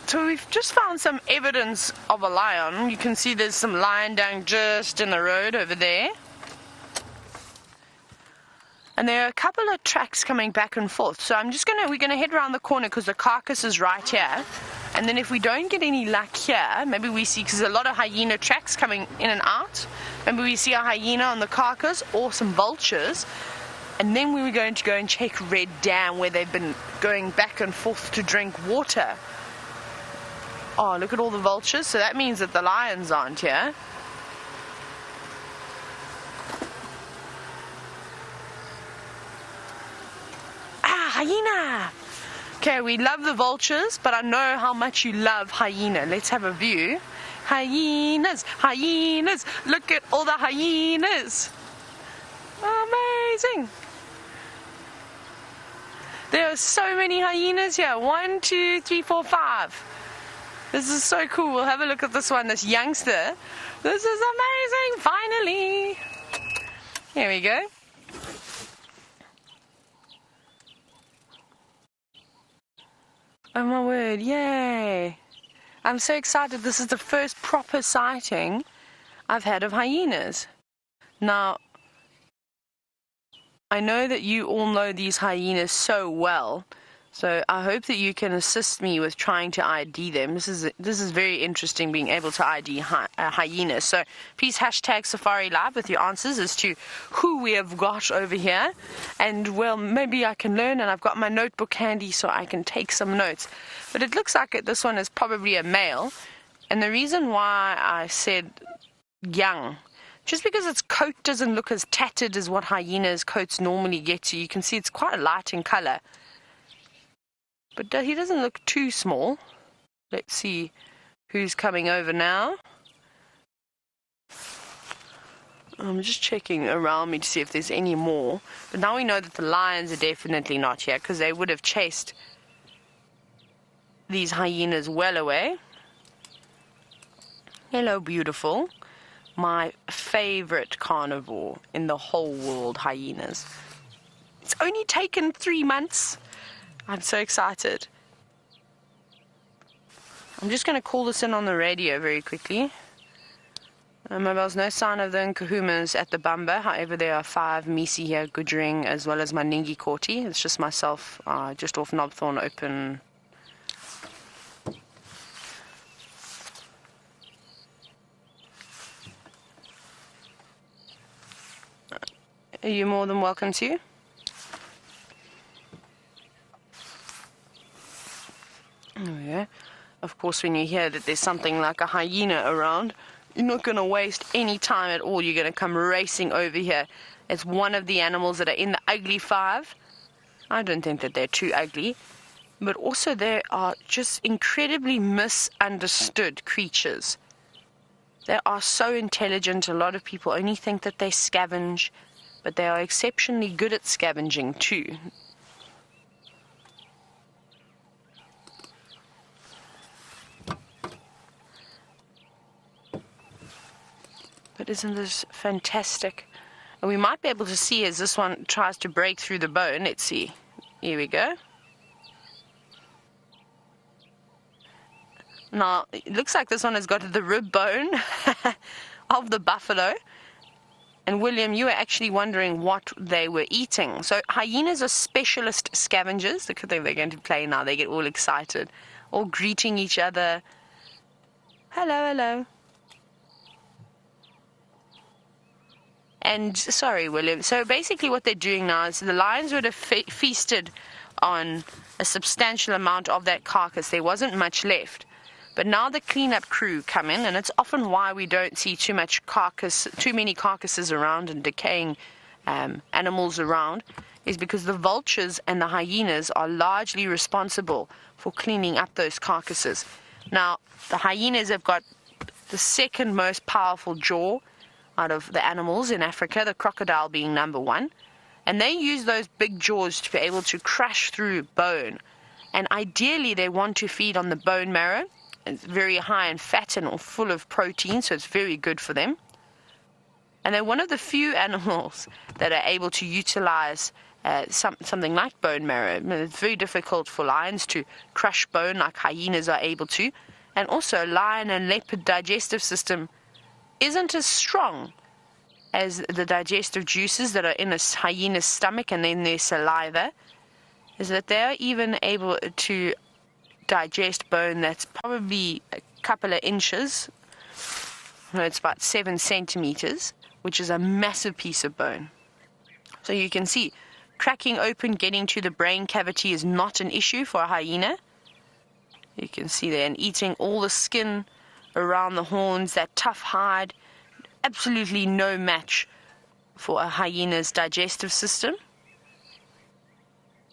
So we've just found some evidence of a lion. You can see there's some lion dung just in the road over there. And there are a couple of tracks coming back and forth. So we're gonna head around the corner because the carcass is right here. And then if we don't get any luck here, maybe we see, because there's a lot of hyena tracks coming in and out. Maybe we see a hyena on the carcass or some vultures. And then we were going to go and check Red Dam where they've been going back and forth to drink water. Oh, look at all the vultures. So that means that the lions aren't here. Ah, hyena! Okay, we love the vultures, but I know how much you love hyena. Let's have a view. Hyenas, hyenas. Look at all the hyenas. Amazing. There are so many hyenas here. 1, 2, 3, 4, 5. This is so cool. We'll have a look at this one, this youngster. This is amazing, finally. Here we go. Oh my word, yay. I'm so excited. This is the first proper sighting I've had of hyenas. Now, I know that you all know these hyenas so well, so I hope that you can assist me with trying to ID them. This is very interesting, being able to ID hyenas. So please hashtag Safari Live with your answers as to who we have got over here. And well, maybe I can learn, and I've got my notebook handy so I can take some notes. But it looks like this one is probably a male. And the reason why I said young, just because its coat doesn't look as tattered as what hyenas' coats normally get to. You can see it's quite light in color. But he doesn't look too small. Let's see who's coming over now. I'm just checking around me to see if there's any more. But now we know that the lions are definitely not here, because they would have chased these hyenas well away. Hello, beautiful. My favorite carnivore in the whole world, hyenas. It's only taken 3 months. I'm so excited. I'm just going to call this in on the radio very quickly. There's no sign of the Nkahumas at the Bamba. However, there are 5 Misi here, Goodring, as well as my Ningi Korti. It's just myself, just off Knobthorne Open. Are you more than welcome to? Oh yeah. Of course, when you hear that there's something like a hyena around, you're not going to waste any time at all. You're going to come racing over here. It's one of the animals that are in the ugly 5. I don't think that they're too ugly. But also they are just incredibly misunderstood creatures. They are so intelligent. A lot of people only think that they scavenge, but they are exceptionally good at scavenging too. But isn't this fantastic? And we might be able to see as this one tries to break through the bone. Let's see. Here we go. Now, it looks like this one has got the rib bone of the buffalo. And William, you were actually wondering what they were eating. So hyenas are specialist scavengers. Look at them, they're going to play now. They get all excited, all greeting each other. Hello, hello. And sorry, William. So basically what they're doing now is the lions would have feasted on a substantial amount of that carcass. There wasn't much left. But now the cleanup crew come in, and it's often why we don't see too many carcasses around and decaying animals around, is because the vultures and the hyenas are largely responsible for cleaning up those carcasses. Now, the hyenas have got the second most powerful jaw out of the animals in Africa, the crocodile being number 1. And they use those big jaws to be able to crush through bone. And ideally, they want to feed on the bone marrow. It's very high in fat and full of protein, so it's very good for them. And they're one of the few animals that are able to utilize something like bone marrow. I mean, it's very difficult for lions to crush bone like hyenas are able to. And also, lion and leopard digestive system isn't as strong as the digestive juices that are in a hyena's stomach and in their saliva, is that they're even able to digest bone that's probably a couple of inches. It's about 7 centimeters, which is a massive piece of bone. So you can see, cracking open, getting to the brain cavity is not an issue for a hyena. You can see there, and eating all the skin around the horns, that tough hide, absolutely no match for a hyena's digestive system.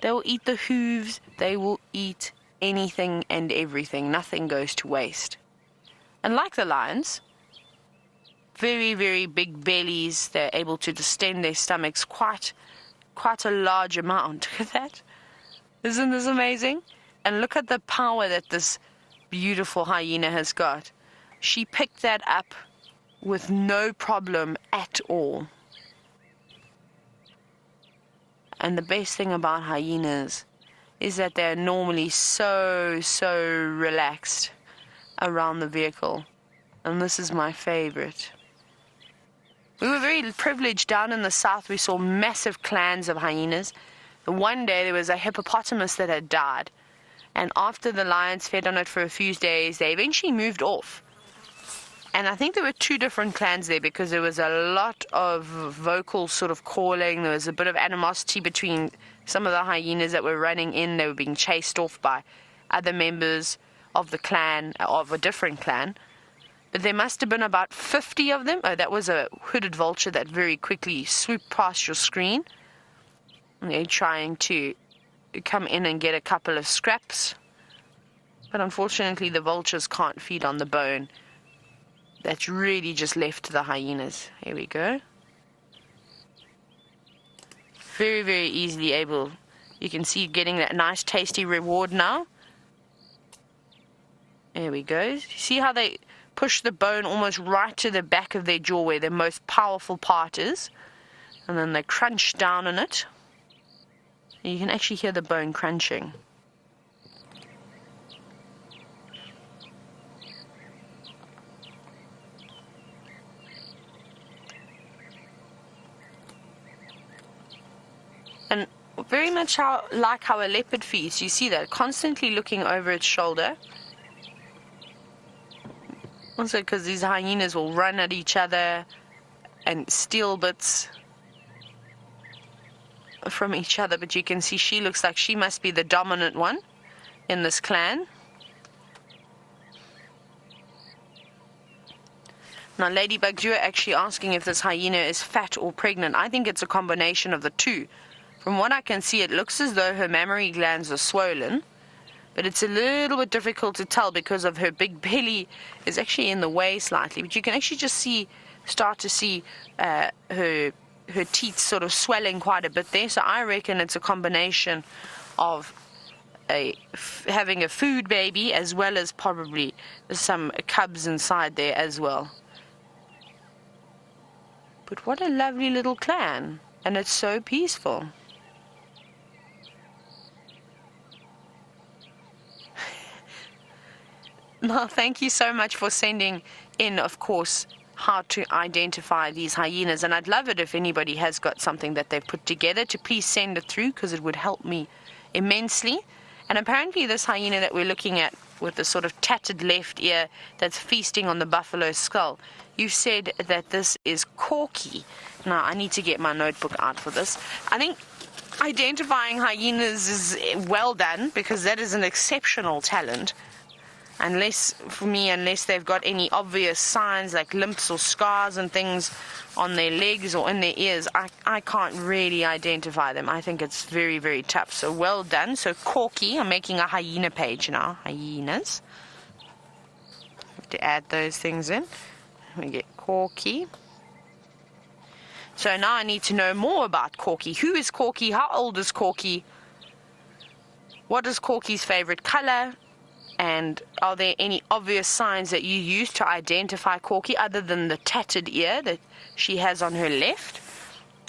They will eat the hooves, they will eat anything and everything. Nothing goes to waste. And like the lions, very, very big bellies. They're able to distend their stomachs quite a large amount. Look at that. Isn't this amazing? And look at the power that this beautiful hyena has got. She picked that up with no problem at all. And the best thing about hyenas is that they're normally so relaxed around the vehicle. And this is my favorite. We were very privileged down in the south. We saw massive clans of hyenas. And one day there was a hippopotamus that had died. And after the lions fed on it for a few days, they eventually moved off. And I think there were 2 different clans there, because there was a lot of vocal sort of calling. There was a bit of animosity between some of the hyenas that were running in. They were being chased off by other members of the clan, of a different clan. But there must have been about 50 of them. Oh, that was a hooded vulture that very quickly swooped past your screen. And they're trying to come in and get a couple of scraps. But unfortunately, the vultures can't feed on the bone. That's really just left to the hyenas. Here we go. Very, very easily able. You can see getting that nice tasty reward now. There we go. See how they push the bone almost right to the back of their jaw, where their most powerful part is. And then they crunch down on it. And you can actually hear the bone crunching. And very much like how a leopard feeds, you see that, constantly looking over its shoulder. Also because these hyenas will run at each other and steal bits from each other. But you can see she looks like she must be the dominant one in this clan. Now, Ladybugs, you are actually asking if this hyena is fat or pregnant. I think it's a combination of the two. From what I can see, it looks as though her mammary glands are swollen, but it's a little bit difficult to tell because of her big belly is actually in the way slightly. But you can actually just start to see her teeth sort of swelling quite a bit there. So I reckon it's a combination of having a food baby as well as probably some cubs inside there as well. But what a lovely little clan, and it's so peaceful. Well, thank you so much for sending in, of course, how to identify these hyenas. And I'd love it if anybody has got something that they've put together to please send it through, because it would help me immensely. And apparently this hyena that we're looking at with the sort of tattered left ear that's feasting on the buffalo skull, you said that this is Corky. Now, I need to get my notebook out for this. I think identifying hyenas is well done, because that is an exceptional talent. Unless they've got any obvious signs like limps or scars and things on their legs or in their ears, I can't really identify them. I think it's very, very tough. So well done. So Corky, I'm making a hyena page now. Hyenas. Have to add those things in. We get Corky. So now I need to know more about Corky. Who is Corky? How old is Corky? What is Corky's favorite color? And are there any obvious signs that you use to identify Corky other than the tattered ear that she has on her left?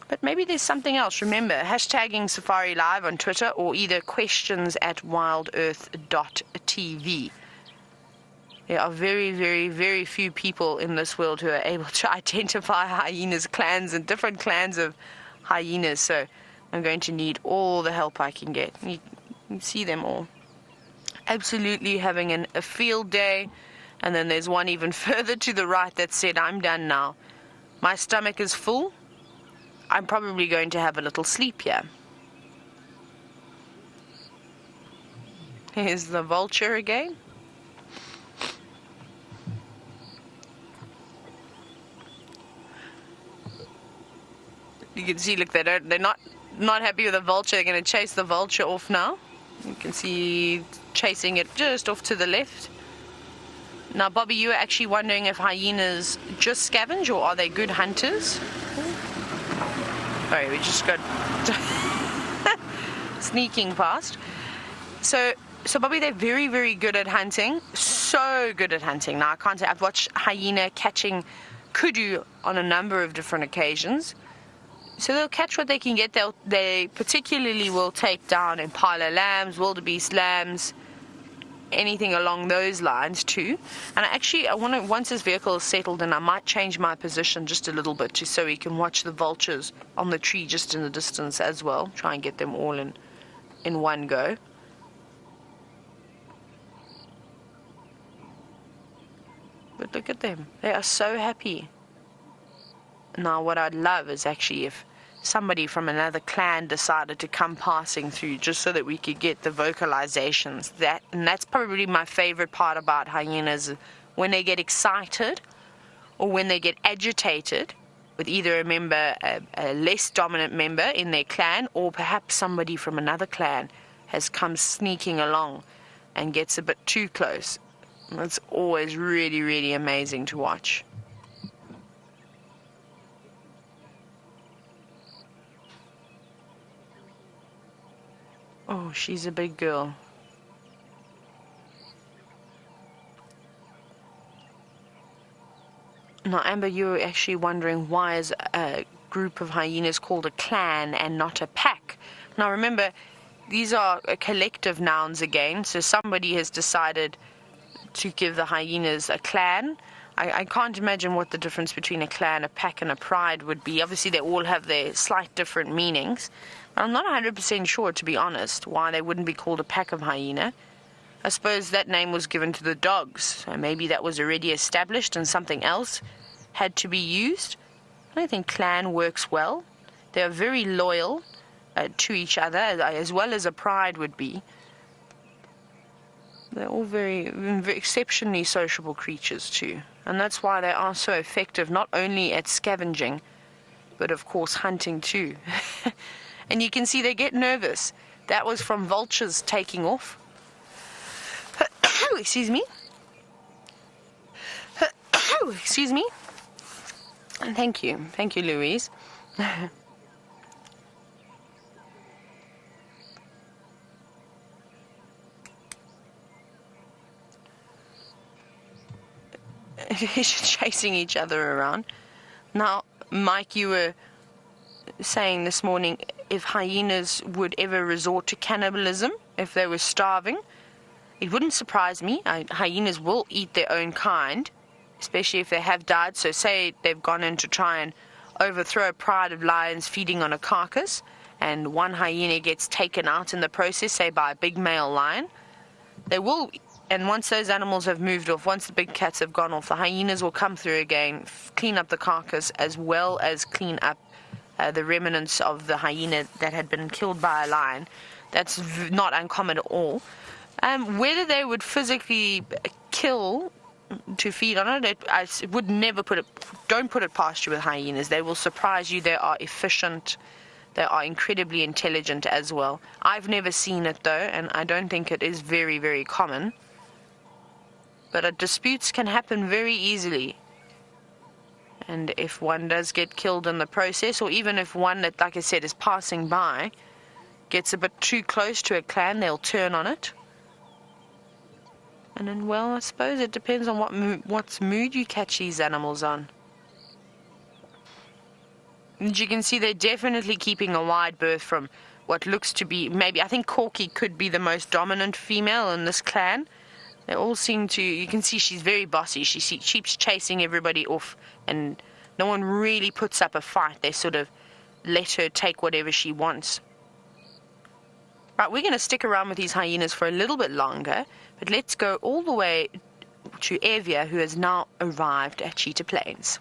But maybe there's something else. Remember, hashtagging Safari Live on Twitter or either questions@wildearth.tv. There are very, very, very few people in this world who are able to identify hyenas clans and different clans of hyenas. So I'm going to need all the help I can get. You can see them all. Absolutely having a field day. And then there's one even further to the right that said, I'm done now. My stomach is full. I'm probably going to have a little sleep here. Here's the vulture again. You can see, look, they're not happy with the vulture. They're going to chase the vulture off now. You can see chasing it just off to the left. Now, Bobby, you were actually wondering if hyenas just scavenge or are they good hunters? Sorry, we just got sneaking past. So Bobby, they're very, very good at hunting. So good at hunting. Now, I can't say I've watched hyena catching kudu on a number of different occasions. So they'll catch what they can get. They particularly will take down impala lambs, wildebeest lambs, anything along those lines too. And I want to, once this vehicle is settled in, I might change my position just a little bit so we can watch the vultures on the tree just in the distance as well. Try and get them all in one go. But look at them. They are so happy. Now, what I'd love is actually if somebody from another clan decided to come passing through just so that we could get the vocalizations. And that's probably my favorite part about hyenas, when they get excited or when they get agitated with either a member, a less dominant member in their clan, or perhaps somebody from another clan has come sneaking along and gets a bit too close. It's always really, really amazing to watch. Oh, she's a big girl. Now, Amber, you were actually wondering why is a group of hyenas called a clan and not a pack? Now, remember, these are collective nouns again, so somebody has decided to give the hyenas a clan. I can't imagine what the difference between a clan, a pack, and a pride would be. Obviously, they all have their slight different meanings. I'm not 100% sure, to be honest, why they wouldn't be called a pack of hyena. I suppose that name was given to the dogs, so maybe that was already established and something else had to be used. I don't think clan works well. They are very loyal to each other, as well as a pride would be. They're all very exceptionally sociable creatures too, and that's why they are so effective, not only at scavenging, but of course hunting too. And you can see they get nervous. That was from vultures taking off. Excuse me. Excuse me. And thank you, Louise. Chasing each other around. Now, Mike, you were saying this morning if hyenas would ever resort to cannibalism if they were starving. It wouldn't surprise me. Hyenas will eat their own kind, especially if they have died. So say they've gone in to try and overthrow a pride of lions feeding on a carcass, and one hyena gets taken out in the process, say by a big male lion. They will, and once those animals have moved off, once the big cats have gone off, the hyenas will come through again, clean up the carcass, as well as clean up the remnants of the hyena that had been killed by a lion. That's not uncommon at all. Whether they would physically kill to feed on it, I would never don't put it past you with hyenas. They will surprise you. They are efficient. They are incredibly intelligent as well. I've never seen it though, and I don't think it is very, very common. But disputes can happen very easily. And if one does get killed in the process, or even if one that, like I said, is passing by, gets a bit too close to a clan, they'll turn on it. And then, well, I suppose it depends on what mood you catch these animals on. And you can see they're definitely keeping a wide berth from what looks to be, maybe, I think Corky could be the most dominant female in this clan. They all seem to, you can see she's very bossy. She keeps chasing everybody off, and no one really puts up a fight. They sort of let her take whatever she wants. Right, we're going to stick around with these hyenas for a little bit longer, but let's go all the way to Evia, who has now arrived at Cheetah Plains.